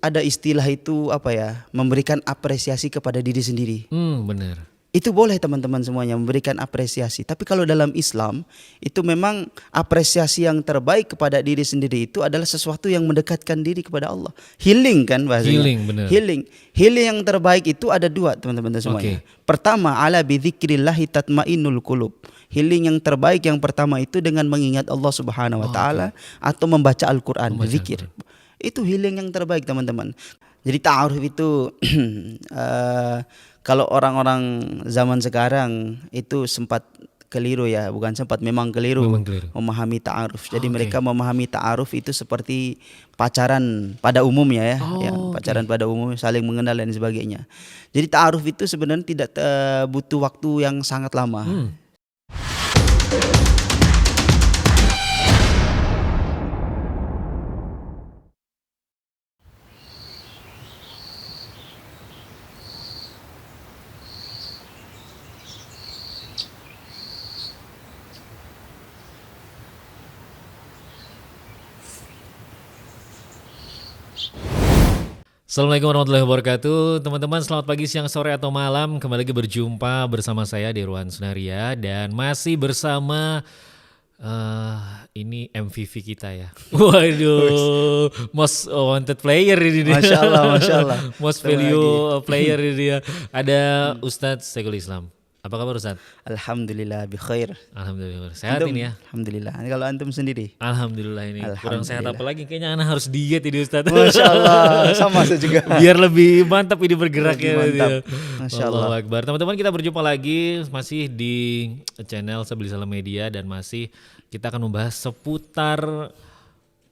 ada istilah itu apa ya, memberikan apresiasi kepada diri sendiri. Benar. Itu boleh teman-teman semuanya memberikan apresiasi. Tapi kalau dalam Islam itu memang apresiasi yang terbaik kepada diri sendiri itu adalah sesuatu yang mendekatkan diri kepada Allah. Healing kan bahasanya. Healing, benar. Healing yang terbaik itu ada dua teman-teman semuanya. Pertama, ala bidzikrillahi tatmainnul qulub. Healing yang terbaik yang pertama itu dengan mengingat Allah Subhanahu wa taala atau membaca Al-Qur'an, berzikir. Itu healing yang terbaik teman-teman. Jadi ta'aruf itu kalau orang-orang zaman sekarang itu sempat keliru ya, bukan sempat, memang keliru memahami ta'aruf. Jadi mereka memahami ta'aruf itu seperti pacaran pada umumnya ya, pacaran pada umum, saling mengenal dan sebagainya. Jadi ta'aruf itu sebenarnya tidak butuh waktu yang sangat lama. Assalamualaikum warahmatullahi wabarakatuh. Teman-teman, selamat pagi, siang, sore, atau malam. Kembali lagi berjumpa bersama saya Dirwan Sunaria. Dan masih bersama ini MVP kita ya. Waduh, most wanted player ini dia. Masya Allah. Most value player ini dia. Ada Ustadz Syekhul Islam. Apa kabar Ustadz? Alhamdulillah bi khair. Alhamdulillah sehat Antum, ini ya. Alhamdulillah. Kalau antum sendiri? Alhamdulillah ini. Kurang sehat apa lagi? Kayaknya anak harus diet ini Ustadz. Masya Allah, sama saya juga. Biar lebih mantap ini bergeraknya. Mantap. Masya Allah. Allahu Akbar. Teman-teman, kita berjumpa lagi masih di channel Sebeli Salam Media dan masih kita akan membahas seputar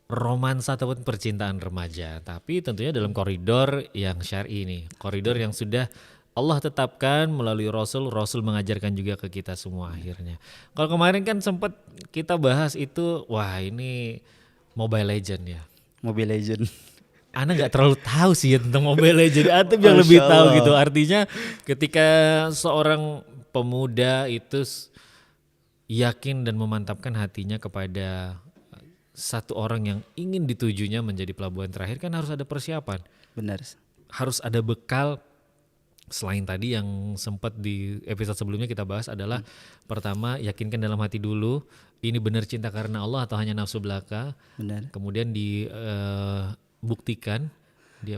romansa ataupun percintaan remaja. Tapi tentunya dalam koridor yang syar'i ini. Koridor yang sudah Allah tetapkan melalui Rasul mengajarkan juga ke kita semua akhirnya. Kalau kemarin kan sempat kita bahas itu, wah ini Mobile Legend ya. Mobile Legend. Ana nggak terlalu tahu sih ya tentang Mobile Legend. Antum yang lebih tahu gitu. Artinya ketika seorang pemuda itu yakin dan memantapkan hatinya kepada satu orang yang ingin ditujunya menjadi pelabuhan terakhir, kan harus ada persiapan. Benar. Harus ada bekal. Selain tadi yang sempat di episode sebelumnya kita bahas adalah pertama, yakinkan dalam hati dulu ini benar cinta karena Allah atau hanya nafsu belaka. Benar. Kemudian dibuktikan,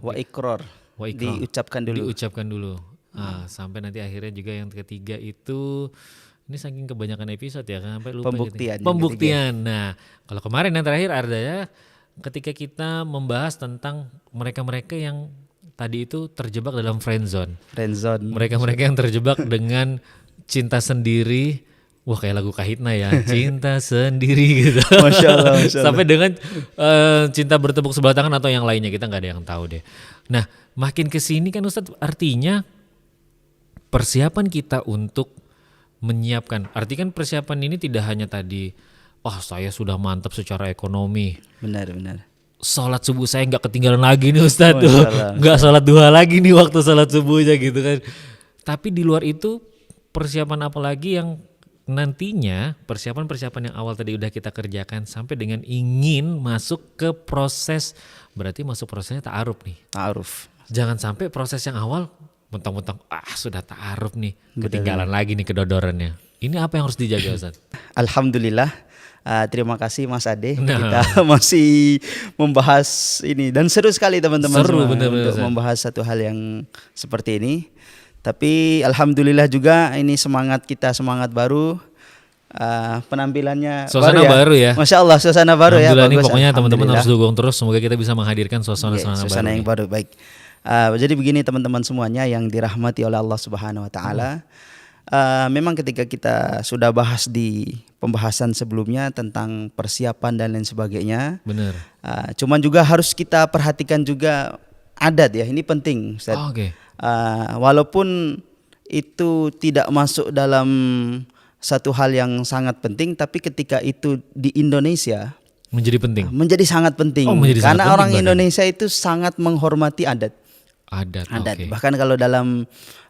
wa iqrar. Diucapkan dulu. Nah, sampai nanti akhirnya juga yang ketiga itu, ini saking kebanyakan episode ya sampai lupa. Pembuktian. Nah, kalau kemarin yang terakhir ardanya ketika kita membahas tentang mereka-mereka yang tadi itu terjebak dalam friendzone. Mereka-mereka yang terjebak dengan cinta sendiri. Wah, kayak lagu Kahitna ya, cinta sendiri gitu. Masya Allah. Sampai dengan cinta bertepuk sebelah tangan atau yang lainnya, kita nggak ada yang tahu deh. Nah, makin kesini kan Ustadz, artinya persiapan kita untuk menyiapkan. Artinya kan persiapan ini tidak hanya tadi, saya sudah mantap secara ekonomi. Benar. Sholat subuh saya nggak ketinggalan lagi nih Ustadz, nggak sholat duha lagi nih waktu sholat subuhnya gitu kan. Tapi di luar itu persiapan apa lagi yang nantinya persiapan yang awal tadi udah kita kerjakan sampai dengan ingin masuk ke proses, berarti masuk prosesnya ta'aruf nih. Ta'aruf. Jangan sampai proses yang awal mentang-mentang sudah ta'aruf nih, ketinggalan lagi nih kedodorannya. Ini apa yang harus dijaga Ustadz? Alhamdulillah. Terima kasih Mas Ade. Kita masih membahas ini dan seru sekali teman-teman untuk membahas satu hal yang seperti ini. Tapi alhamdulillah juga ini semangat baru, penampilannya suasana baru ya. Masya Allah, suasana baru ya. Alhamdulillah, ini pokoknya teman-teman harus dukung terus. Semoga kita bisa menghadirkan suasana yang baru. Baik. Jadi begini teman-teman semuanya yang dirahmati oleh Allah Subhanahu Wa Taala. Memang ketika kita sudah bahas di pembahasan sebelumnya tentang persiapan dan lain sebagainya. Benar. Cuman juga harus kita perhatikan juga adat ya, ini penting Ustaz. Walaupun itu tidak masuk dalam satu hal yang sangat penting, tapi ketika itu di Indonesia menjadi sangat penting. Karena orang Indonesia itu sangat menghormati adat. Bahkan kalau dalam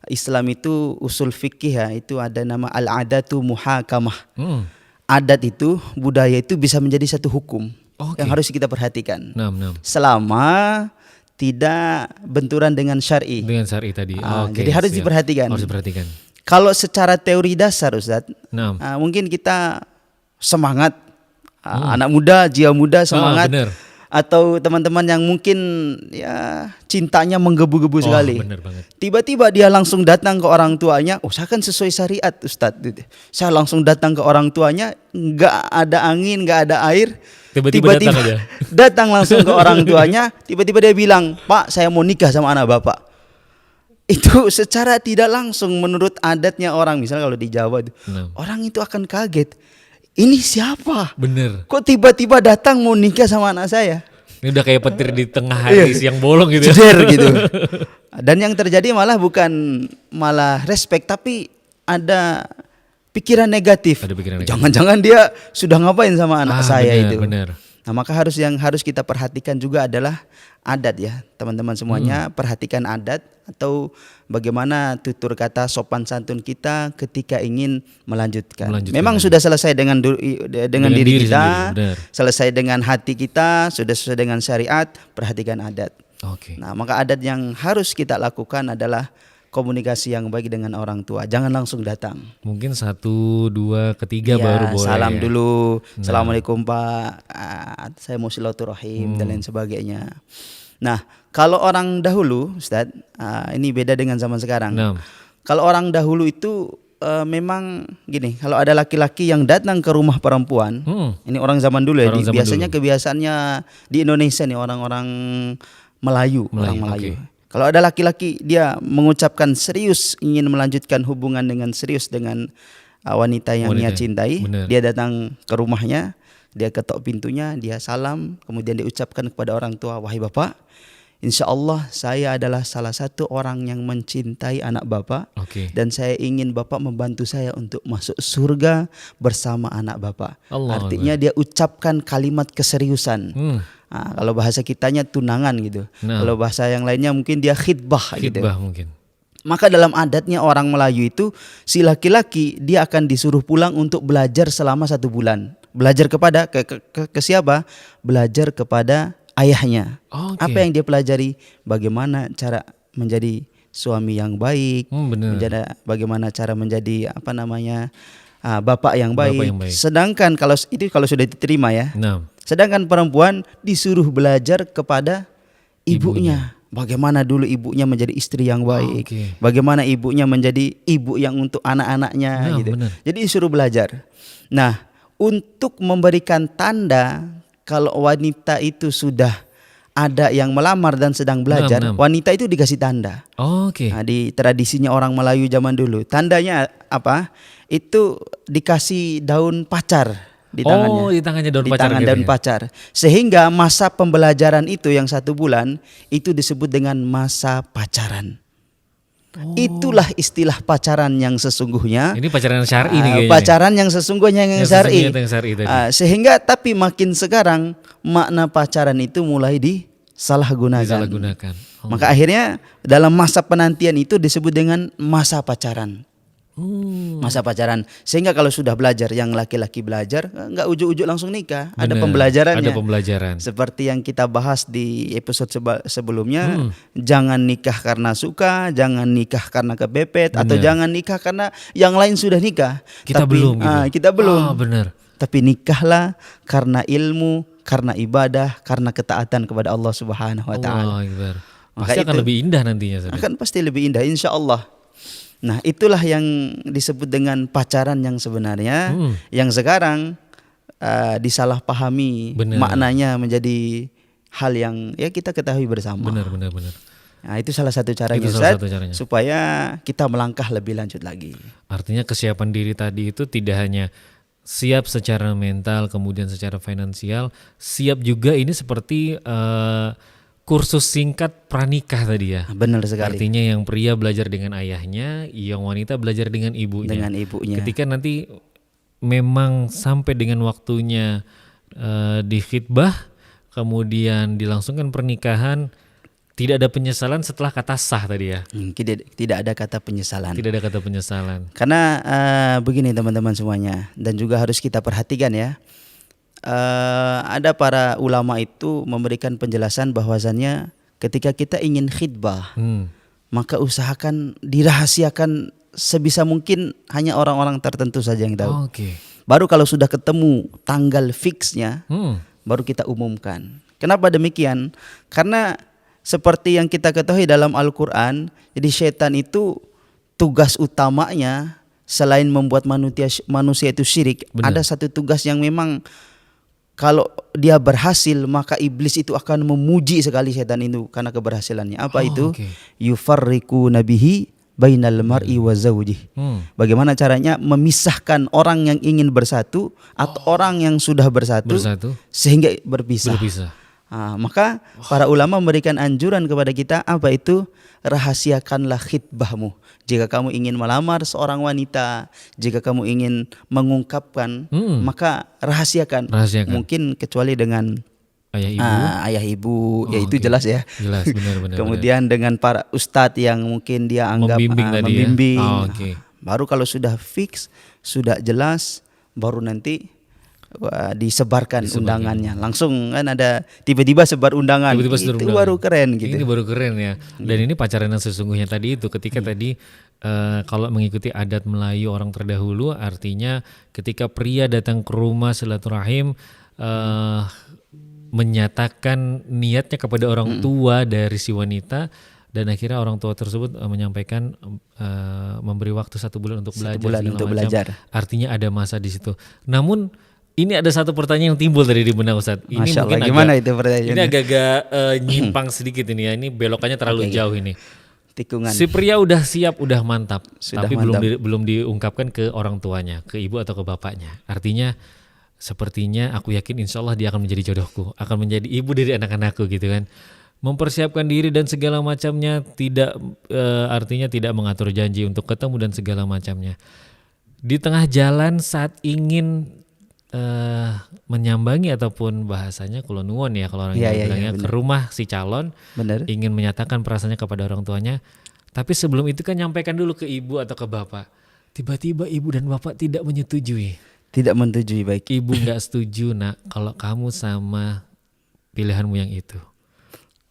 Islam itu usul fikih ya, itu ada nama al-adatu muhakamah. Adat itu, budaya itu bisa menjadi satu hukum yang harus kita perhatikan. Selama tidak benturan dengan syar'i. Dengan syar'i tadi. Jadi harus diperhatikan. Harus diperhatikan. Kalau secara teori dasar Ustadz, mungkin kita semangat, anak muda, jiwa muda semangat, atau teman-teman yang mungkin ya cintanya menggebu-gebu sekali. Bener banget. Tiba-tiba dia langsung datang ke orang tuanya, saya kan sesuai syariat Ustadz. Saya langsung datang ke orang tuanya, nggak ada angin, nggak ada air. Tiba-tiba datang aja. Datang langsung ke orang tuanya, tiba-tiba dia bilang, Pak, saya mau nikah sama anak bapak. Itu secara tidak langsung menurut adatnya orang, misalnya kalau di Jawa, orang itu akan kaget. Ini siapa? Bener. Kok tiba-tiba datang mau nikah sama anak saya? Ini udah kayak petir di tengah hari siang bolong gitu. Jeder gitu. Dan yang terjadi malah respect, tapi ada pikiran negatif. Jangan-jangan dia sudah ngapain sama anak saya itu. Bener. Nah, maka yang harus kita perhatikan juga adalah adat ya, teman-teman semuanya. Perhatikan adat atau bagaimana tutur kata sopan santun kita ketika ingin melanjutkan. Memang sudah selesai dengan diri kita, selesai dengan hati kita, sudah selesai dengan syariat, perhatikan adat. Nah, maka adat yang harus kita lakukan adalah komunikasi yang baik dengan orang tua. Jangan langsung datang. Mungkin 1, 2, ketiga baru boleh. Salam dulu. Assalamualaikum Pak. Saya mau silaturahim dan lain sebagainya. Nah, kalau orang dahulu, Ustadz, ini beda dengan zaman sekarang. Kalau orang dahulu itu memang gini, kalau ada laki-laki yang datang ke rumah perempuan, ini orang zaman dulu ya. Biasanya kebiasaannya di Indonesia nih orang-orang Melayu. Orang Melayu. Kalau ada laki-laki dia mengucapkan serius ingin melanjutkan hubungan dengan serius dengan wanita yang dia cintai, dia datang ke rumahnya, dia ketok pintunya, dia salam, kemudian diucapkan kepada orang tua, wahai bapak, insya Allah saya adalah salah satu orang yang mencintai anak bapak, dan saya ingin bapak membantu saya untuk masuk surga bersama anak bapak. Artinya dia ucapkan kalimat keseriusan. Kalau bahasa kitanya tunangan gitu. Kalau bahasa yang lainnya mungkin dia khitbah gitu. Mungkin. Maka dalam adatnya orang Melayu itu si laki-laki dia akan disuruh pulang untuk belajar selama 1 bulan. Belajar kepada ke siapa? Belajar kepada ayahnya. Apa yang dia pelajari? Bagaimana cara menjadi suami yang baik, bagaimana cara menjadi bapak yang baik. Sedangkan kalau sudah diterima ya. Sedangkan perempuan disuruh belajar kepada ibunya. Bagaimana dulu ibunya menjadi istri yang baik. Bagaimana ibunya menjadi ibu yang untuk anak-anaknya gitu. Jadi disuruh belajar. Nah, untuk memberikan tanda kalau wanita itu sudah ada yang melamar dan sedang belajar, wanita itu dikasih tanda. Nah, di tradisinya orang Melayu zaman dulu, tandanya apa? Itu dikasih daun pacar di tangannya. Di tangannya daun di pacar. Tangan daun pacar. Sehingga masa pembelajaran itu yang 1 bulan itu disebut dengan masa pacaran. Itulah istilah pacaran yang sesungguhnya. Ini pacaran syar'i nih kayaknya. Pacaran yang sesungguhnya yang syar'i. Sehingga tapi makin sekarang makna pacaran itu mulai disalahgunakan. Maka akhirnya dalam masa penantian itu disebut dengan masa pacaran. Masa pacaran. Sehingga kalau sudah belajar, yang laki-laki belajar nggak ujuk-ujuk langsung nikah. Ada pembelajarannya. Ada pembelajaran. Seperti yang kita bahas di episode sebelumnya, jangan nikah karena suka, jangan nikah karena kepepet, atau jangan nikah karena yang lain sudah nikah. Kita belum. Tapi nikahlah karena ilmu, karena ibadah, karena ketaatan kepada Allah Subhanahu Wa Taala. Pasti akan lebih indah nantinya. Akan pasti lebih indah, insya Allah. Nah, itulah yang disebut dengan pacaran yang sebenarnya, yang sekarang disalahpahami maknanya menjadi hal yang ya kita ketahui bersama. Benar. Nah, itu salah satu caranya, Ustaz, supaya kita melangkah lebih lanjut lagi. Artinya kesiapan diri tadi itu tidak hanya siap secara mental, kemudian secara finansial, siap juga ini seperti kursus singkat pranikah tadi ya. Benar sekali. Artinya yang pria belajar dengan ayahnya, yang wanita belajar dengan ibunya. Ketika nanti memang sampai dengan waktunya di khitbah, kemudian dilangsungkan pernikahan, tidak ada penyesalan setelah kata sah tadi ya. Tidak ada kata penyesalan. Tidak ada kata penyesalan. Karena begini teman-teman semuanya, dan juga harus kita perhatikan ya. Ada para ulama itu memberikan penjelasan bahwasannya ketika kita ingin khidbah, maka usahakan dirahasiakan sebisa mungkin, hanya orang-orang tertentu saja yang tahu. Baru kalau sudah ketemu tanggal fixnya, baru kita umumkan. Kenapa demikian? Karena seperti yang kita ketahui dalam Al-Quran, jadi setan itu tugas utamanya selain membuat manusia itu syirik, ada satu tugas yang memang kalau dia berhasil maka iblis itu akan memuji sekali setan itu karena keberhasilannya. Apa itu? Yufarriqu nabihi bainal mar'i wa zawjih. Bagaimana caranya memisahkan orang yang ingin bersatu atau orang yang sudah bersatu sehingga berpisah. Maka para ulama memberikan anjuran kepada kita, apa itu? Rahasiakanlah khitbahmu. Jika kamu ingin melamar seorang wanita, jika kamu ingin mengungkapkan, maka rahasiakan. Mungkin kecuali dengan ayah ibu, ya itu jelas ya. Jelas, benar. Kemudian dengan para ustadz yang mungkin dia anggap membimbing. Baru kalau sudah fix, sudah jelas, baru nanti disebarkan undangannya. Langsung kan ada tiba-tiba sebar undangan. Itu baru keren gitu. Ini baru keren ya. Dan ini pacaran yang sesungguhnya tadi itu, ketika tadi kalau mengikuti adat Melayu orang terdahulu, artinya ketika pria datang ke rumah silaturahim, menyatakan niatnya kepada orang tua dari si wanita, dan akhirnya orang tua tersebut menyampaikan memberi waktu 1 bulan untuk belajar. Artinya ada masa di situ. Namun ini ada satu pertanyaan yang timbul tadi di benak Ustadz. Ini Masya mungkin Allah, gimana itu pertanyaannya? Ini agak-agak nyimpang sedikit ini ya. Ini belokannya terlalu jauh ini. Tikungan. Si pria udah siap, udah mantap, tapi mantap. belum diungkapkan ke orang tuanya, ke ibu atau ke bapaknya. Artinya sepertinya aku yakin insya Allah dia akan menjadi jodohku, akan menjadi ibu dari anak-anakku gitu kan. Mempersiapkan diri dan segala macamnya, tidak artinya tidak mengatur janji untuk ketemu dan segala macamnya. Di tengah jalan saat ingin menyambangi ataupun bahasanya kulonuwon ya kalau orang bilangnya, ke rumah si calon, ingin menyatakan perasaannya kepada orang tuanya, tapi sebelum itu kan nyampaikan dulu ke ibu atau ke bapak. Tiba-tiba ibu dan bapak tidak menyetujui. Tidak menyetujui, baik. Ibu nggak setuju nak kalau kamu sama pilihanmu yang itu.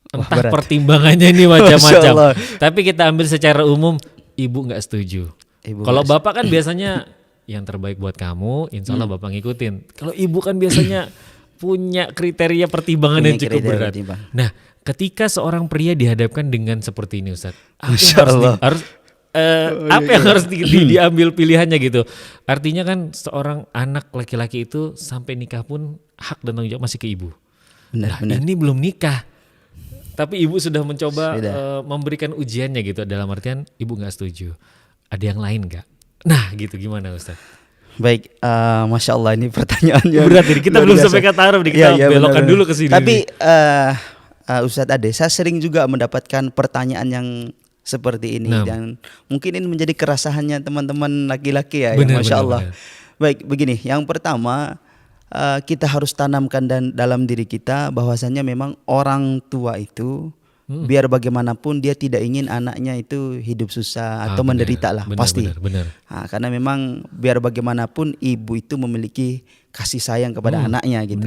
Entah pertimbangannya ini macam-macam. Tapi kita ambil secara umum, ibu nggak setuju. Kalau bapak kan biasanya yang terbaik buat kamu, insya Allah bapak ngikutin. Kalau ibu kan biasanya punya kriteria pertimbangan yang cukup berat. Nah, ketika seorang pria dihadapkan dengan seperti ini, Ustadz, apa yang harus diambil pilihannya gitu? Artinya kan seorang anak laki-laki itu sampai nikah pun hak dan tanggung jawab masih ke ibu. Benar. Ini belum nikah, tapi ibu sudah mencoba memberikan ujiannya gitu. Dalam artian ibu nggak setuju. Ada yang lain nggak? Nah gitu, gimana Ustaz? Baik, Masya Allah ini pertanyaannya berat ini, kita belum sampai kata Arab nih, kita belokkan dulu ke sini. Tapi Ustadz Ade, saya sering juga mendapatkan pertanyaan yang seperti ini, dan mungkin ini menjadi keresahannya teman-teman laki-laki ya, Masya Allah. Baik, begini, yang pertama kita harus tanamkan dalam diri kita bahwasannya memang orang tua itu biar bagaimanapun dia tidak ingin anaknya itu hidup susah atau menderita lah, pasti. Benar. Karena memang biar bagaimanapun ibu itu memiliki kasih sayang kepada anaknya gitu.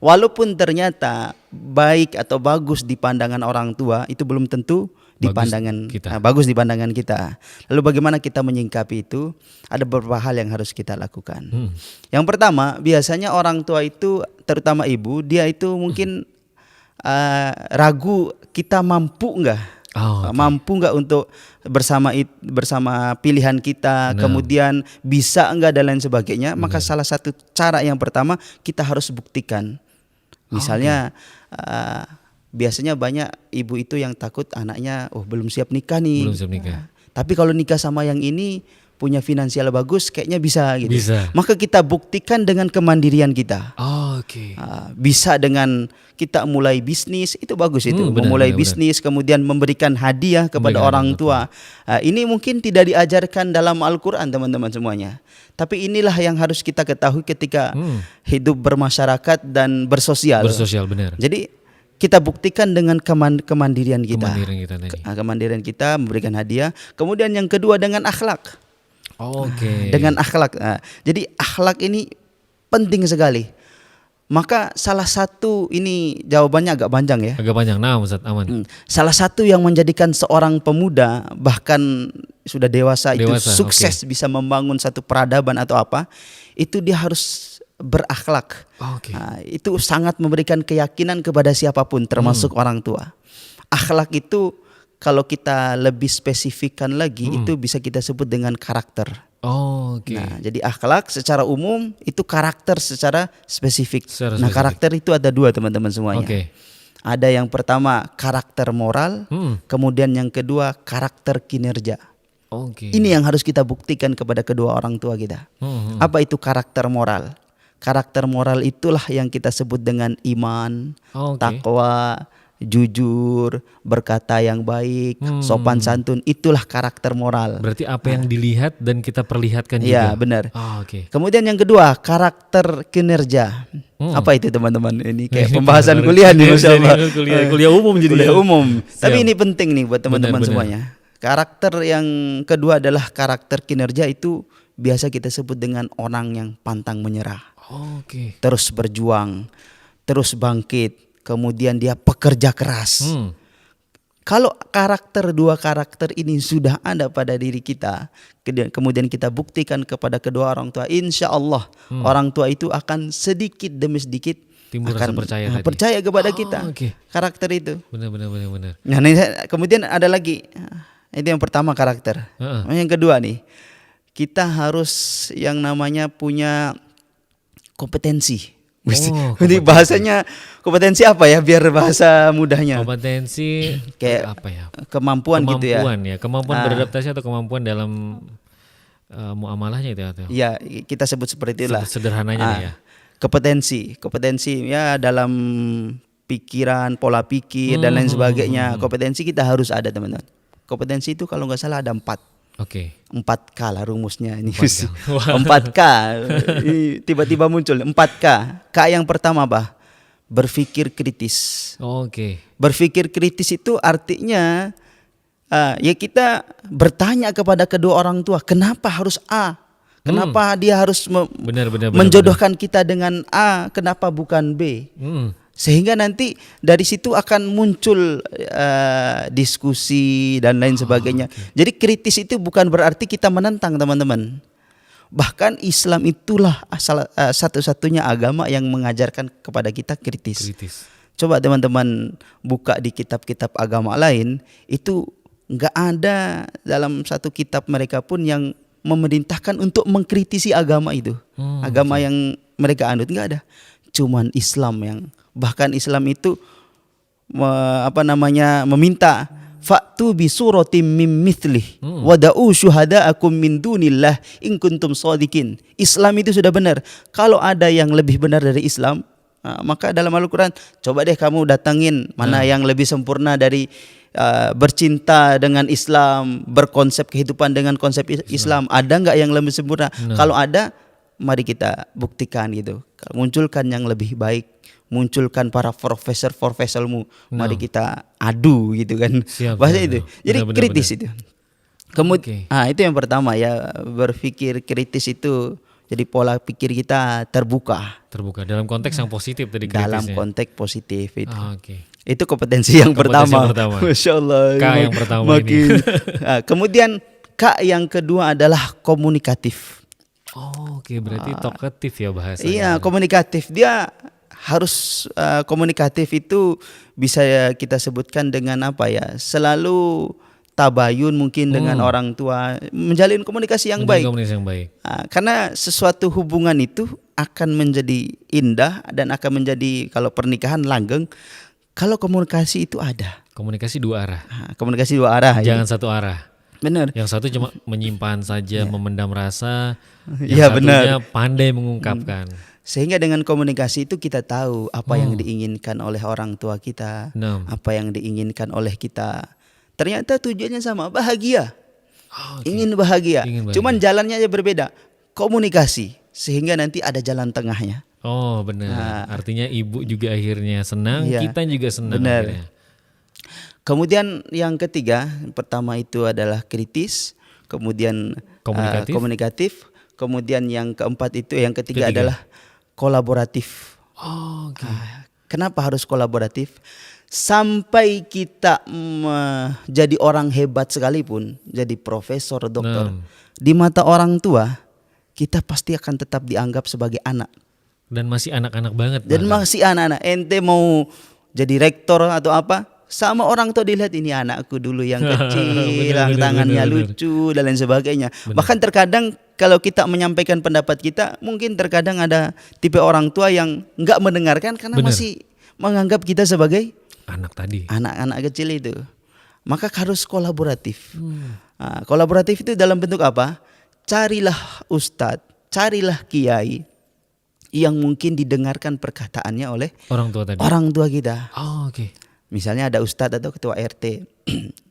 Walaupun ternyata baik atau bagus di pandangan orang tua, itu belum tentu bagus di pandangan kita. Lalu bagaimana kita menyingkapi itu? Ada beberapa hal yang harus kita lakukan. Yang pertama, biasanya orang tua itu, terutama ibu, dia itu mungkin ragu kita mampu nggak, mampu nggak untuk bersama pilihan kita, kemudian bisa enggak dan lain sebagainya. Maka salah satu cara yang pertama kita harus buktikan. Misalnya biasanya banyak ibu itu yang takut anaknya belum siap nikah nih. Tapi kalau nikah sama yang ini punya finansial bagus, kayaknya bisa gitu. Maka kita buktikan dengan kemandirian kita. Bisa dengan kita mulai bisnis, itu bagus itu. Memulai bisnis, kemudian memberikan hadiah kepada orang tua. Ini mungkin tidak diajarkan dalam Al-Quran teman-teman semuanya. Tapi inilah yang harus kita ketahui ketika hidup bermasyarakat dan bersosial. Benar. Jadi kita buktikan dengan kemandirian kita. Kemandirian kita memberikan hadiah. Kemudian yang kedua dengan akhlak. Dengan akhlak. Jadi akhlak ini penting sekali. Maka salah satu, ini jawabannya agak panjang ya. Agak panjang. Nah, Ustaz, aman. Salah satu yang menjadikan seorang pemuda bahkan sudah dewasa itu sukses bisa membangun satu peradaban atau apa, itu dia harus berakhlak. Itu sangat memberikan keyakinan kepada siapapun termasuk orang tua. Akhlak itu kalau kita lebih spesifikkan lagi itu bisa kita sebut dengan karakter. Nah, jadi akhlak secara umum itu karakter secara spesifik. Karakter itu ada dua teman-teman semuanya. Ada yang pertama karakter moral, kemudian yang kedua karakter kinerja. Ini yang harus kita buktikan kepada kedua orang tua kita. Apa itu karakter moral? Karakter moral itulah yang kita sebut dengan iman, takwa, jujur, berkata yang baik, sopan santun, itulah karakter moral. Berarti apa yang dilihat dan kita perlihatkan juga. Iya, benar. Kemudian yang kedua, karakter kinerja. Apa itu teman-teman? Ini kayak pembahasan kuliah nih, Masya Allah. Kuliah umum jadi. Kuliah umum. Tapi ini penting nih buat teman-teman semuanya. Karakter yang kedua adalah karakter kinerja, itu biasa kita sebut dengan orang yang pantang menyerah. Terus berjuang, terus bangkit. Kemudian dia pekerja keras. Kalau dua karakter ini sudah ada pada diri kita, kemudian kita buktikan kepada kedua orang tua, insya Allah orang tua itu akan sedikit demi sedikit timbul rasa percaya kepada kita. Karakter itu. Benar. Nah, kemudian ada lagi, itu yang pertama karakter. Yang kedua nih, kita harus yang namanya punya kompetensi. Ini bahasanya kompetensi apa ya biar bahasa mudahnya? Kompetensi kayak apa ya? Kemampuan gitu ya. Kemampuan beradaptasi atau kemampuan dalam muamalahnya itu atau? Ya, kita sebut seperti itulah. Sederhananya ya. Kompetensi ya dalam pikiran, pola pikir dan lain sebagainya. Kompetensi kita harus ada, teman-teman. Kompetensi itu kalau nggak salah ada 4. 4K lah rumusnya ini. 4K. Tiba-tiba muncul 4K. K yang pertama berpikir kritis. Berpikir kritis itu artinya ya kita bertanya kepada kedua orang tua, kenapa harus A? Kenapa dia harus menjodohkan kita dengan A? Kenapa bukan B? Sehingga nanti dari situ akan muncul diskusi dan lain sebagainya. Jadi kritis itu bukan berarti kita menentang, teman-teman. Bahkan Islam itulah satu-satunya agama yang mengajarkan kepada kita kritis. Coba teman-teman buka di kitab-kitab agama lain, itu nggak ada dalam satu kitab mereka pun yang memerintahkan untuk mengkritisi agama itu. Agama yang mereka anut nggak ada. Cuman Islam yang, bahkan Islam itu meminta fa'tu bi suratim mim mithlih wada'u syuhada'akum min dunillah in kuntum shadiqin. Islam itu sudah benar. Kalau ada yang lebih benar dari Islam, maka dalam Al-Quran coba deh kamu datangin mana yang lebih sempurna dari bercinta dengan Islam, berkonsep kehidupan dengan konsep Islam. Ada nggak yang lebih sempurna? Kalau ada, mari kita buktikan gitu. Munculkan yang lebih baik, munculkan para profesormu, mari kita adu gitu kan. Bahasa itu. Jadi kritis itu. Kemudian itu yang pertama ya, berpikir kritis itu. Jadi pola pikir kita terbuka dalam konteks yang positif tadi kritisnya. Dalam konteks positif itu. Itu kompetensi yang pertama. Masya Allah. K yang pertama ini. Kemudian K yang kedua adalah komunikatif. Berarti talkatif ya bahasanya. Iya, komunikatif. Dia harus komunikatif itu bisa kita sebutkan dengan apa ya? Selalu tabayun mungkin dengan orang tua, menjalin komunikasi yang baik. Karena sesuatu hubungan itu akan menjadi indah dan akan menjadi, kalau pernikahan langgeng, kalau komunikasi itu ada. Komunikasi dua arah. Komunikasi dua arah. Jangan satu arah. Benar. Yang satu cuma menyimpan saja, memendam rasa. Yang satunya pandai mengungkapkan. Sehingga dengan komunikasi itu kita tahu apa yang diinginkan oleh orang tua kita, apa yang diinginkan oleh kita. Ternyata tujuannya sama, bahagia. Ingin bahagia. Cuman jalannya aja berbeda. Komunikasi, sehingga nanti ada jalan tengahnya. Benar. Artinya ibu juga akhirnya senang, kita juga senang. Benar. Akhirnya. Kemudian yang ketiga, pertama itu adalah kritis, kemudian komunikatif, kemudian yang keempat itu, yang ketiga adalah kolaboratif. Oh, oke. Kenapa harus kolaboratif? Sampai kita jadi orang hebat sekalipun, jadi profesor, dokter, di mata orang tua kita pasti akan tetap dianggap sebagai anak. Dan masih anak-anak banget. Dan masih anak-anak. Ente mau jadi rektor atau apa, sama orang tua dilihat ini anakku dulu yang kecil, yang tangannya lucu dan lain sebagainya. Bahkan terkadang kalau kita menyampaikan pendapat kita, mungkin terkadang ada tipe orang tua yang nggak mendengarkan karena masih menganggap kita sebagai anak tadi. Anak-anak kecil itu. Maka harus kolaboratif. Nah, kolaboratif itu dalam bentuk apa? Carilah ustadz, carilah kiai yang mungkin didengarkan perkataannya oleh orang tua tadi. Orang tua kita. Oh, oke. Misalnya ada ustadz atau ketua RT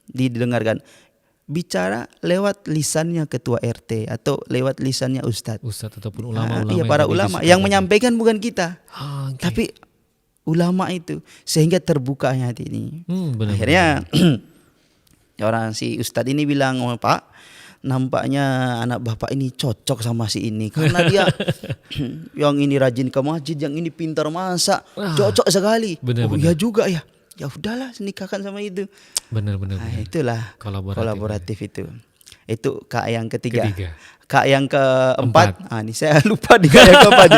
didengarkan bicara lewat lisannya ketua RT atau lewat lisannya ustadz. Ustadz ataupun ulama-ulama. Iya, para ulama yang menyampaikan bukan kita. Oh, okay. Tapi ulama itu, sehingga terbukanya hati ini. Akhirnya orang si ustadz ini bilang, oh, Pak, nampaknya anak bapak ini cocok sama si ini karena dia yang ini rajin ke masjid, yang ini pintar masak, cocok sekali. Iya juga ya. Ya udahlah, nikahkan sama itu. Benar. Nah, itulah kolaboratif itu. Itu kak yang ketiga. Kak yang keempat, ini saya lupa di kak yang keempat.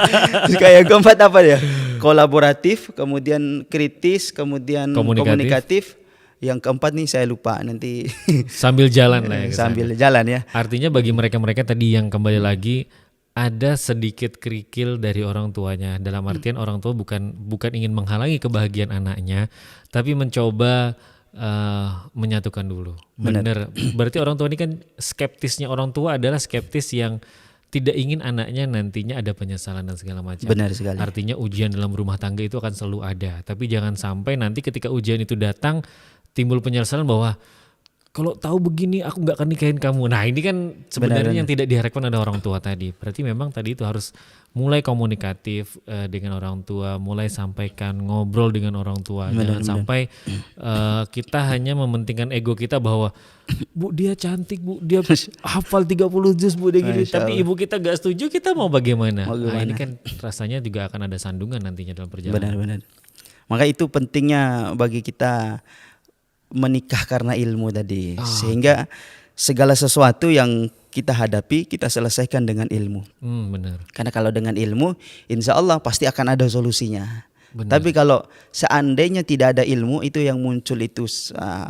Kak yang keempat apa ya? Kolaboratif, kemudian kritis, kemudian komunikatif. Yang keempat nih saya lupa nanti. Sambil jalan lah ya. Sambil jalan ya. Artinya bagi mereka-mereka tadi yang kembali lagi ada sedikit kerikil dari orang tuanya. Dalam artian orang tua bukan ingin menghalangi kebahagiaan anaknya, tapi mencoba menyatukan dulu. Benar. Berarti orang tua ini kan skeptisnya orang tua adalah skeptis yang tidak ingin anaknya nantinya ada penyesalan dan segala macam. Benar sekali. Artinya ujian dalam rumah tangga itu akan selalu ada. Tapi jangan sampai nanti ketika ujian itu datang timbul penyesalan bahwa kalau tahu begini aku nggak akan nikahin kamu. Nah ini kan sebenarnya yang tidak diharapkan ada orang tua tadi. Berarti memang tadi itu harus mulai komunikatif dengan orang tua, mulai sampaikan ngobrol dengan orang tua. Jangan sampai kita hanya mementingkan ego kita bahwa Bu dia cantik, Bu dia hafal 30 juz, Bu dia gitu. Tapi ibu kita gak setuju, kita mau bagaimana? Nah ini kan rasanya juga akan ada sandungan nantinya dalam perjalanan. Benar. Maka itu pentingnya bagi kita menikah karena ilmu tadi, sehingga segala sesuatu yang kita hadapi kita selesaikan dengan ilmu. Benar. Karena kalau dengan ilmu, insya Allah pasti akan ada solusinya. Benar. Tapi kalau seandainya tidak ada ilmu, itu yang muncul itu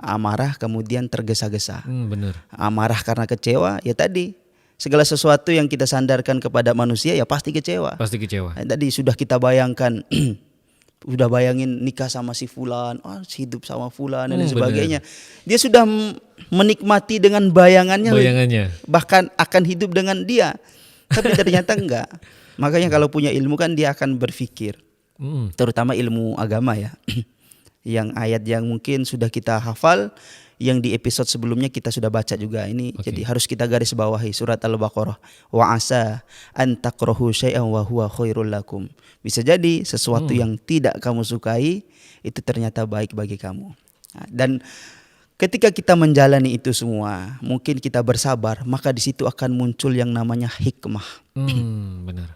amarah, kemudian tergesa-gesa. Benar. Amarah karena kecewa, ya tadi segala sesuatu yang kita sandarkan kepada manusia ya pasti kecewa. Pasti kecewa. Tadi sudah kita bayangkan. Udah bayangin nikah sama si fulan, hidup sama fulan dan sebagainya. Dia sudah menikmati dengan bayangannya. Bahkan akan hidup dengan dia. Tapi ternyata enggak. Makanya kalau punya ilmu kan dia akan berpikir. Terutama ilmu agama ya. Yang ayat yang mungkin sudah kita hafal, yang di episode sebelumnya kita sudah baca juga. Ini jadi harus kita garis bawahi surat Al-Baqarah. Wa asa an takrahu syai'an wa huwa khairul lakum. Bisa jadi sesuatu yang tidak kamu sukai itu ternyata baik bagi kamu. Nah, dan ketika kita menjalani itu semua, mungkin kita bersabar, maka di situ akan muncul yang namanya hikmah. Benar.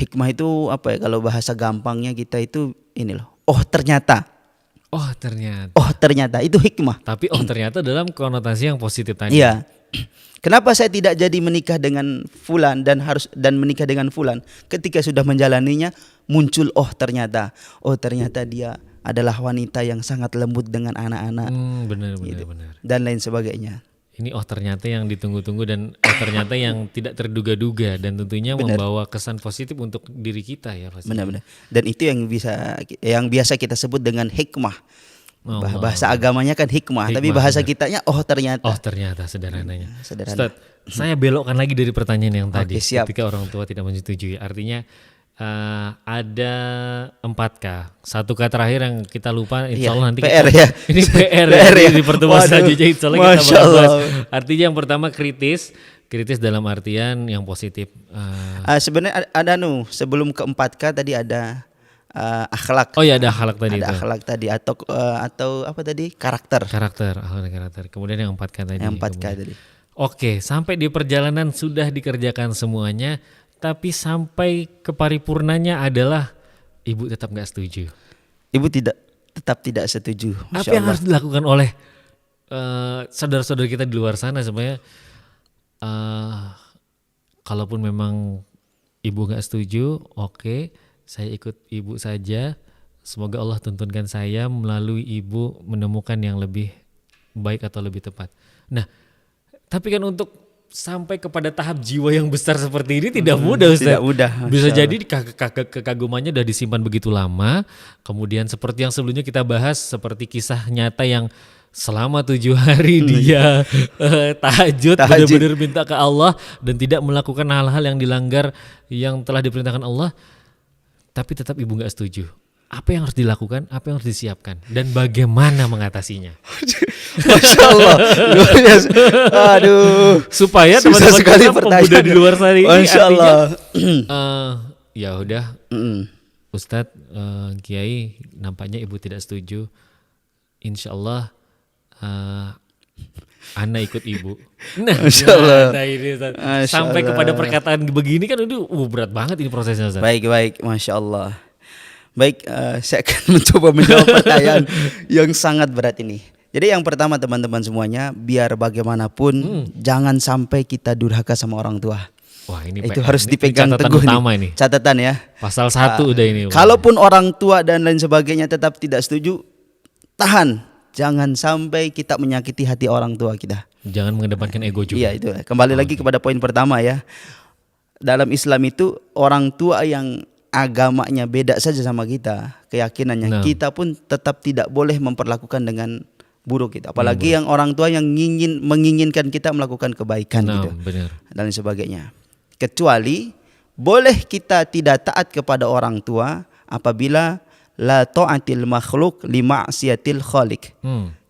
Hikmah itu apa ya, kalau bahasa gampangnya kita itu ini loh. Oh ternyata itu hikmah. Tapi ternyata dalam konotasi yang positif tadi. Iya. Kenapa saya tidak jadi menikah dengan fulan dan menikah dengan fulan? Ketika sudah menjalaninya muncul ternyata dia adalah wanita yang sangat lembut dengan anak-anak. Benar. Dan lain sebagainya. Ini ternyata yang ditunggu-tunggu dan ternyata yang tidak terduga-duga dan tentunya membawa kesan positif untuk diri kita ya pasti. Benar. Dan itu yang biasa kita sebut dengan hikmah. Bahasa agamanya kan hikmah, tapi bahasa kitanya ternyata. Ternyata sederhananya. Ustaz, saya belokkan lagi dari pertanyaan yang tadi. Ketika orang tua tidak menyetujui, artinya ada 4K. 1K terakhir yang kita lupa, insya Allah nanti PR ya. Ini PR ya. Di pertemuan selanjutnya insya Allah kita bahas. Artinya yang pertama kritis dalam artian yang positif. Sebenarnya ada sebelum ke 4K tadi ada akhlak. Ada akhlak tadi. Ada akhlak tadi atau apa tadi? Karakter. Kemudian yang 4K tadi. Yang 4K tadi. Oke, sampai di perjalanan sudah dikerjakan semuanya, tapi sampai ke paripurnanya adalah ibu tetap nggak setuju. Ibu tetap tidak setuju. Apa yang harus dilakukan oleh saudara-saudara kita di luar sana sebenarnya? Kalaupun memang ibu nggak setuju, oke, saya ikut ibu saja. Semoga Allah tuntunkan saya melalui ibu menemukan yang lebih baik atau lebih tepat. Nah, tapi kan untuk sampai kepada tahap jiwa yang besar seperti ini tidak mudah, Ustaz. Tidak mudah. Bisa jadi kekagumannya udah disimpan begitu lama. Kemudian seperti yang sebelumnya kita bahas, seperti kisah nyata yang selama 7 hari dia tahajud, benar-benar minta ke Allah dan tidak melakukan hal-hal yang dilanggar yang telah diperintahkan Allah, tapi tetap ibu nggak setuju. Apa yang harus dilakukan? Apa yang harus disiapkan? Dan bagaimana mengatasinya? Masya Allah, luar biasa. Aduh, supaya teman-teman kita pemuda di luar sana ini Masya Allah. Ya udah, Ustadz, Kiai, nampaknya ibu tidak setuju. Insya Allah Ana ikut ibu. Nah, Masya Allah. Nah ini, sampai kepada perkataan begini kan itu berat banget ini prosesnya, Ustaz. Baik, Masya Allah. Baik, saya akan mencoba menjawab pertanyaan yang sangat berat ini. Jadi yang pertama teman-teman semuanya, biar bagaimanapun jangan sampai kita durhaka sama orang tua. Wah, ini itu harus dipegang catatan teguh utama nih. Ini. Catatan ya. Pasal 1 udah ini. Kalaupun orang tua dan lain sebagainya tetap tidak setuju, tahan. Jangan sampai kita menyakiti hati orang tua kita. Jangan mengedepankan ego juga. Iya, itu. Kembali lagi kepada poin pertama ya. Dalam Islam itu orang tua yang agamanya beda saja sama kita, keyakinannya, kita pun tetap tidak boleh memperlakukan dengan buruk gitu. Apalagi yang orang tua yang menginginkan kita melakukan kebaikan gitu. Benar. Dan sebagainya. Kecuali boleh kita tidak taat kepada orang tua apabila la ta'atil makhluk li ma'siyatil khaliq.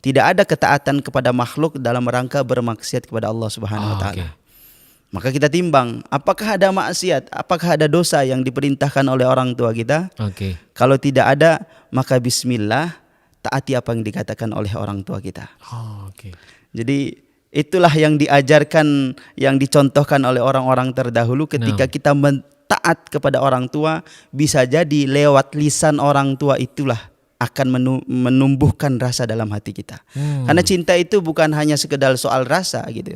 Tidak ada ketaatan kepada makhluk dalam rangka bermaksiat kepada Allah Subhanahu wa taala. Maka kita timbang, apakah ada maksiat, apakah ada dosa yang diperintahkan oleh orang tua kita? Kalau tidak ada, maka bismillah, taati apa yang dikatakan oleh orang tua kita. Jadi itulah yang diajarkan, yang dicontohkan oleh orang-orang terdahulu ketika kita taat kepada orang tua, bisa jadi lewat lisan orang tua itulah akan menumbuhkan rasa dalam hati kita. Karena cinta itu bukan hanya sekedar soal rasa gitu.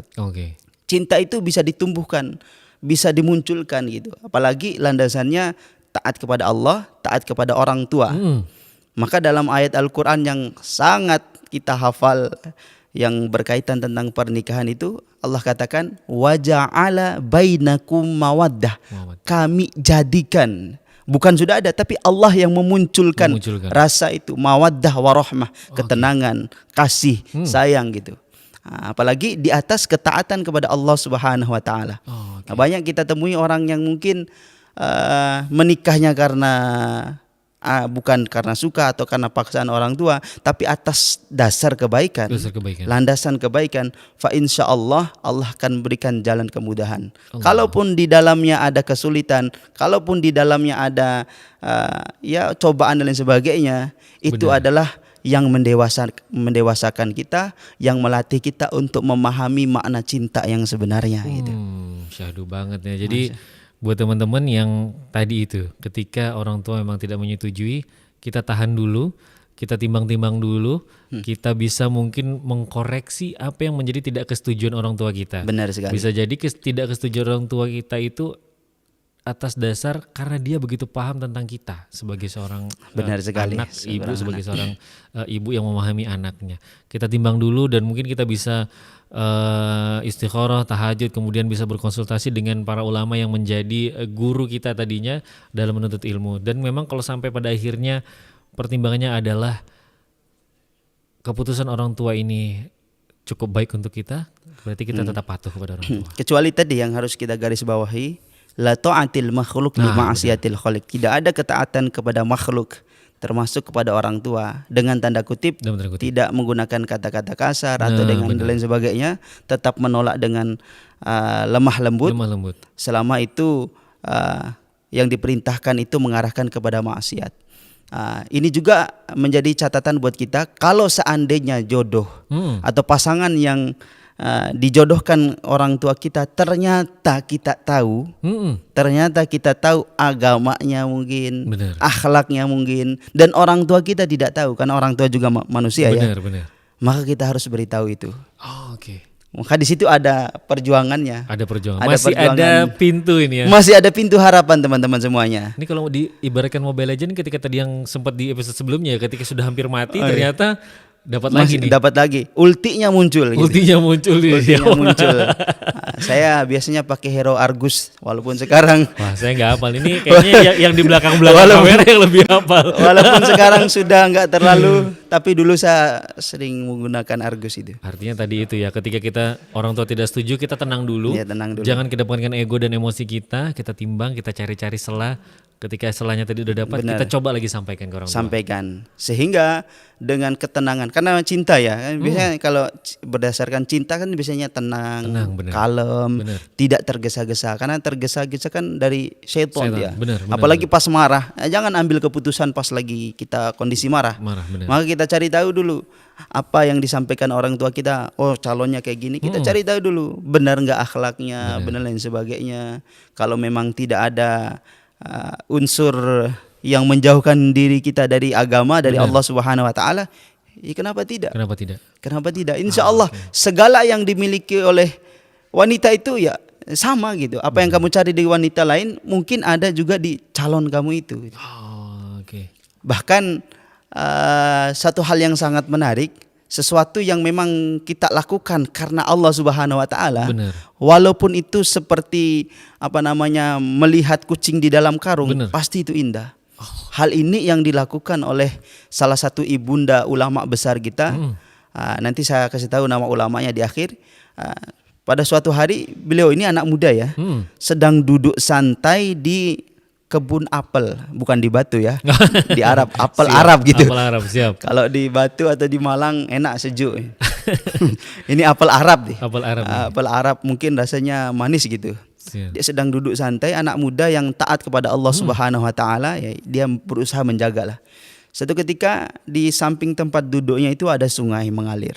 Cinta itu bisa ditumbuhkan, bisa dimunculkan gitu. Apalagi landasannya taat kepada Allah, taat kepada orang tua. Maka dalam ayat Al-Quran yang sangat kita hafal yang berkaitan tentang pernikahan itu, Allah katakan waja'ala bainakum mawaddah. Kami jadikan, bukan sudah ada, tapi Allah yang memunculkan rasa itu, mawaddah warahmah, ketenangan, kasih, sayang gitu. Apalagi di atas ketaatan kepada Allah Subhanahu wa taala. Banyak kita temui orang yang mungkin menikahnya karena bukan karena suka atau karena paksaan orang tua, tapi atas dasar kebaikan. Landasan kebaikan. Fa insyaallah Allah akan berikan jalan kemudahan. Kalaupun di dalamnya ada kesulitan, kalaupun di dalamnya ada ya cobaan dan lain sebagainya, itu adalah yang mendewasakan kita, yang melatih kita untuk memahami makna cinta yang sebenarnya gitu. Syahdu banget ya. Jadi buat teman-teman yang tadi itu, ketika orang tua memang tidak menyetujui, kita tahan dulu, kita timbang-timbang dulu, kita bisa mungkin mengkoreksi apa yang menjadi tidak kesetujuan orang tua kita. Benar sekali. Bisa jadi tidak kesetujuan orang tua kita itu atas dasar karena dia begitu paham tentang kita sebagai seorang anak, ibu, sebagai seorang ibu yang memahami anaknya. Kita timbang dulu dan mungkin kita bisa istikharah, tahajud, kemudian bisa berkonsultasi dengan para ulama yang menjadi guru kita tadinya dalam menuntut ilmu. Dan memang kalau sampai pada akhirnya pertimbangannya adalah keputusan orang tua ini cukup baik untuk kita, berarti kita tetap patuh kepada orang tua. Kecuali tadi yang harus kita garis bawahi, la ta'atil makhluk li ma'asiyatil khaliq. Tidak ada ketaatan kepada makhluk termasuk kepada orang tua dengan tanda kutip, tidak menggunakan kata-kata kasar atau dengan lain sebagainya, tetap menolak dengan lemah lembut. Selama itu yang diperintahkan itu mengarahkan kepada maksiat. Ini juga menjadi catatan buat kita, kalau seandainya jodoh atau pasangan yang dijodohkan orang tua kita, ternyata kita tahu agamanya mungkin, akhlaknya mungkin, dan orang tua kita tidak tahu karena orang tua juga manusia ya. Maka kita harus beritahu itu. Maka di situ ada perjuangannya. Masih ada pintu ini ya. Masih ada pintu harapan teman-teman semuanya. Ini kalau diibaratkan Mobile Legends ketika tadi yang sempat di episode sebelumnya, ketika sudah hampir mati ternyata dapat lagi. Ultinya muncul. Ultinya muncul. Saya biasanya pakai hero Argus, walaupun sekarang. Wah, saya nggak hafal. Ini kayaknya yang di belakang kamera yang lebih hafal. Walaupun sekarang sudah nggak terlalu, tapi dulu saya sering menggunakan Argus itu. Artinya tadi itu ya, ketika kita orang tua tidak setuju, kita tenang dulu. Ya, tenang dulu. Jangan kedepankan ego dan emosi kita timbang, kita cari-cari celah. Ketika selahnya tadi udah dapat, kita coba lagi sampaikan ke orang tua. Sampaikan. Sehingga dengan ketenangan, karena cinta ya, biasanya kalau berdasarkan cinta kan biasanya tenang kalem, tidak tergesa-gesa. Karena tergesa-gesa kan dari syaitan ya. Apalagi pas marah, jangan ambil keputusan pas lagi kita kondisi marah. Maka kita cari tahu dulu apa yang disampaikan orang tua kita. Oh, calonnya kayak gini, kita cari tahu dulu benar nggak akhlaknya, benar lain sebagainya. Kalau memang tidak ada unsur yang menjauhkan diri kita dari agama, dari Allah Subhanahu wa taala, kenapa tidak? Kenapa tidak? Insya Allah segala yang dimiliki oleh wanita itu ya sama gitu. Apa yang kamu cari di wanita lain mungkin ada juga di calon kamu itu. Bahkan satu hal yang sangat menarik, sesuatu yang memang kita lakukan karena Allah Subhanahu wa taala, walaupun itu seperti melihat kucing di dalam karung, pasti itu indah. Hal ini yang dilakukan oleh salah satu ibunda ulama besar kita. Nanti saya kasih tahu nama ulamanya di akhir. Pada suatu hari, beliau ini anak muda ya, sedang duduk santai di kebun apel, bukan di Batu ya, di Arab, apel Arab gitu. Apel Arab, siap. Kalau di Batu atau di Malang enak sejuk. Ini apel Arab nih. Apel Arab mungkin rasanya manis gitu. Siap. Dia sedang duduk santai, anak muda yang taat kepada Allah Subhanahu wa taala, ya, dia berusaha menjagalah. Suatu ketika di samping tempat duduknya itu ada sungai mengalir.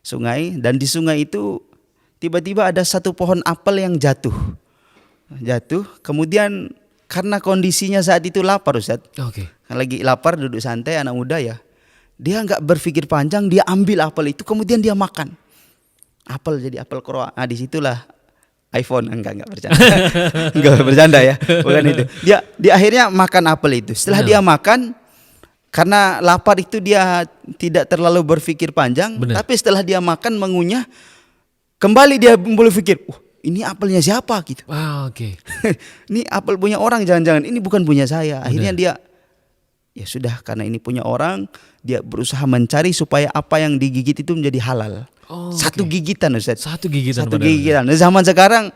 Sungai, dan di sungai itu tiba-tiba ada satu pohon apel yang jatuh. Kemudian karena kondisinya saat itu lapar, Ustaz. Lagi lapar, duduk santai, anak muda ya. Dia nggak berpikir panjang, dia ambil apel itu, kemudian dia makan. Apel jadi apel Kroa. Nah, disitulah iPhone enggak bercanda. Enggak bercanda ya. Bukan itu. Dia akhirnya makan apel itu. Setelah dia makan, karena lapar itu dia tidak terlalu berpikir panjang. Tapi setelah dia makan, mengunyah, kembali dia mulai pikir, ini apelnya siapa gitu. Ini apel punya orang, jangan-jangan ini bukan punya saya. Akhirnya dia, ya sudah, karena ini punya orang, dia berusaha mencari supaya apa yang digigit itu menjadi halal. Satu gigitan, Ustaz. Satu gigitan. Nah, zaman sekarang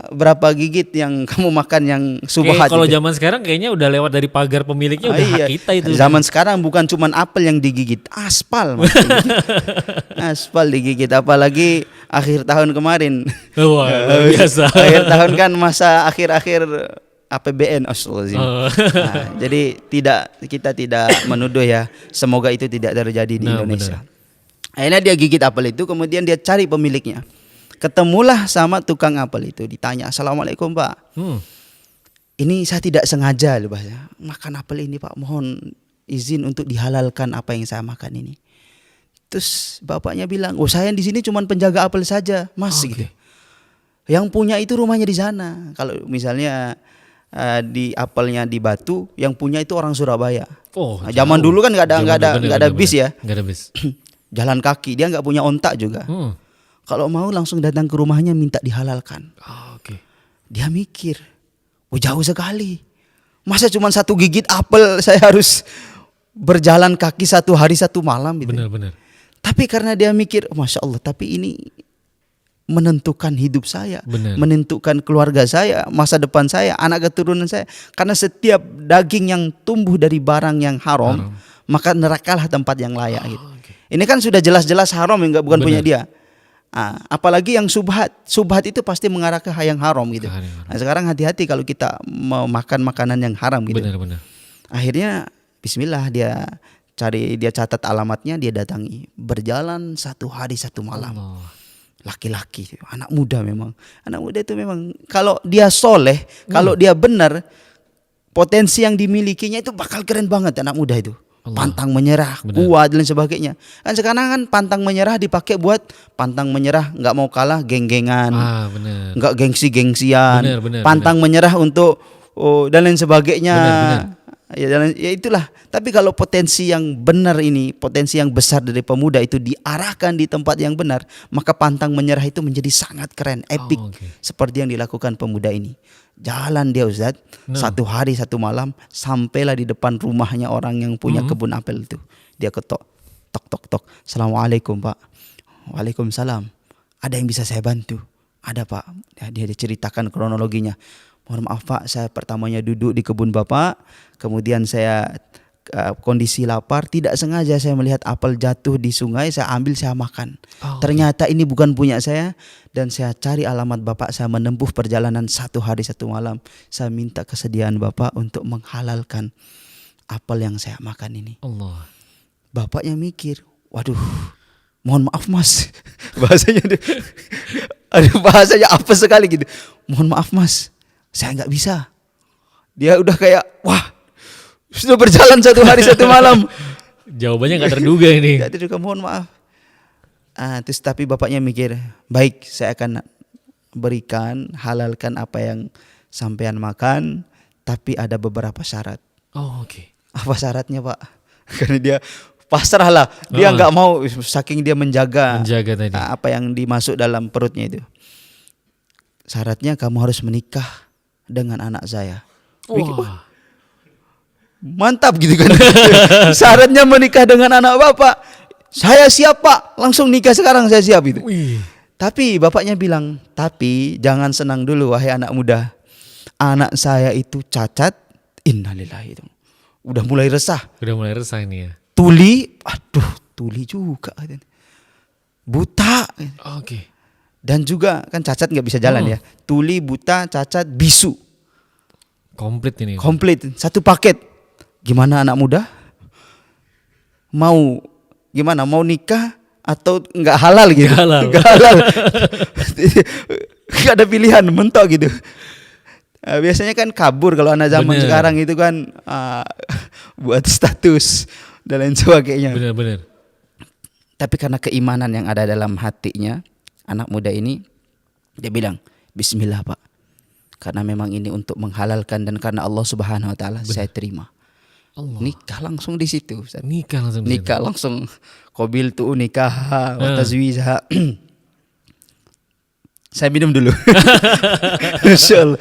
berapa gigit yang kamu makan yang subhat? Kalau zaman sekarang kayaknya udah lewat dari pagar pemiliknya, udah hak kita itu. Zaman sekarang bukan cuma apel yang digigit, aspal. Aspal digigit, apalagi akhir tahun kemarin. Biasa. Akhir tahun kan masa akhir-akhir APBN. Jadi kita tidak menuduh ya. Semoga itu tidak terjadi di Indonesia. Akhirnya dia gigit apel itu, kemudian dia cari pemiliknya. Ketemulah sama tukang apel itu, ditanya, "Assalamualaikum Pak, ini saya tidak sengaja loh bahasa makan apel ini Pak, mohon izin untuk dihalalkan apa yang saya makan ini." Terus bapaknya bilang, saya di sini cuma penjaga apel saja Mas gitu. Yang punya itu rumahnya di sana. Kalau misalnya di apelnya di Batu, yang punya itu orang Surabaya. Zaman dulu kan nggak ada bis ya. Nggak ada bis. Jalan kaki, dia nggak punya ontak juga. Kalau mau langsung datang ke rumahnya minta dihalalkan. Dia mikir, jauh sekali. Masa cuma satu gigit apel saya harus berjalan kaki 1 hari 1 malam gitu. Benar. Tapi karena dia mikir, Masya Allah, tapi ini menentukan hidup saya, menentukan keluarga saya, masa depan saya, anak keturunan saya. Karena setiap daging yang tumbuh dari barang yang haram. Maka nerakalah tempat yang layak gitu. Ini kan sudah jelas-jelas haram, bukan punya dia. Apalagi yang subhat itu pasti mengarah ke yang haram gitu. Nah, sekarang hati-hati kalau kita mau makan makanan yang haram gitu. Benar. Akhirnya Bismillah, dia catat alamatnya, dia datangi. Berjalan 1 hari 1 malam. laki-laki, anak muda memang. Anak muda itu memang kalau dia soleh, kalau dia benar, potensi yang dimilikinya itu bakal keren banget anak muda itu. Pantang menyerah, kuat dan sebagainya. Kan sekarang kan pantang menyerah dipakai buat pantang menyerah, nggak mau kalah, geng-gengan, nggak gengsi-gengsian, pantang menyerah untuk dan lain sebagainya. Ya itulah. Tapi kalau potensi yang benar ini, potensi yang besar dari pemuda itu diarahkan di tempat yang benar, maka pantang menyerah itu menjadi sangat keren, epic, seperti yang dilakukan pemuda ini. Jalan dia Ustaz, 1 hari 1 malam, sampailah di depan rumahnya orang yang punya kebun apel itu. Dia ketok, tok tok tok. Assalamualaikum Pak. Waalaikumsalam. Ada yang bisa saya bantu? Ada Pak. Dia ceritakan kronologinya. Mohon maaf Pak, saya pertamanya duduk di kebun Bapak, kemudian saya kondisi lapar, tidak sengaja saya melihat apel jatuh di sungai, saya ambil, saya makan. Ternyata ini bukan punya saya, dan saya cari alamat Bapak, saya menempuh perjalanan 1 hari 1 malam. Saya minta kesediaan Bapak untuk menghalalkan apel yang saya makan ini. Allah. Bapaknya mikir, waduh, mohon maaf Mas. Bahasanya apa sekali gitu. Mohon maaf Mas, saya nggak bisa. Dia udah kayak, wah, sudah berjalan 1 hari 1 malam. Jawabannya nggak terduga ini. Nggak terduga, mohon maaf. Terus tapi bapaknya mikir, baik, saya akan berikan, halalkan apa yang sampean makan, tapi ada beberapa syarat. Oke. Apa syaratnya Pak? Karena dia pasrah lah, dia nggak mau, saking dia menjaga tadi apa yang dimasuk dalam perutnya itu. Syaratnya kamu harus menikah dengan anak saya. Wah. Mantap gitu kan. Syaratnya menikah dengan anak bapak. Saya siap Pak, langsung nikah sekarang, saya siap itu. Tapi bapaknya bilang, tapi jangan senang dulu wahai anak muda. Anak saya itu cacat, innalillahi itu. Udah mulai resah. Ini ya. Tuli, aduh tuli juga. Buta. Oke. Dan juga kan cacat nggak bisa jalan ya. Tuli, buta, cacat, bisu. Komplit ini. Komplit, 1 paket. Gimana anak muda? Mau gimana? Mau nikah atau nggak halal gitu? Nggak halal. Nggak ada pilihan, mentok gitu. Biasanya kan kabur kalau anak zaman sekarang itu kan buat status dan lain sebagainya. Benar. Tapi karena keimanan yang ada dalam hatinya, anak muda ini, dia bilang, Bismillah Pak. Karena memang ini untuk menghalalkan dan karena Allah Subhanahu Wa Taala, saya terima. Allah. Nikah langsung di situ. Nikah langsung. Qabil tu nikah wa tazwijha. Saya minum dulu. Insyaallah.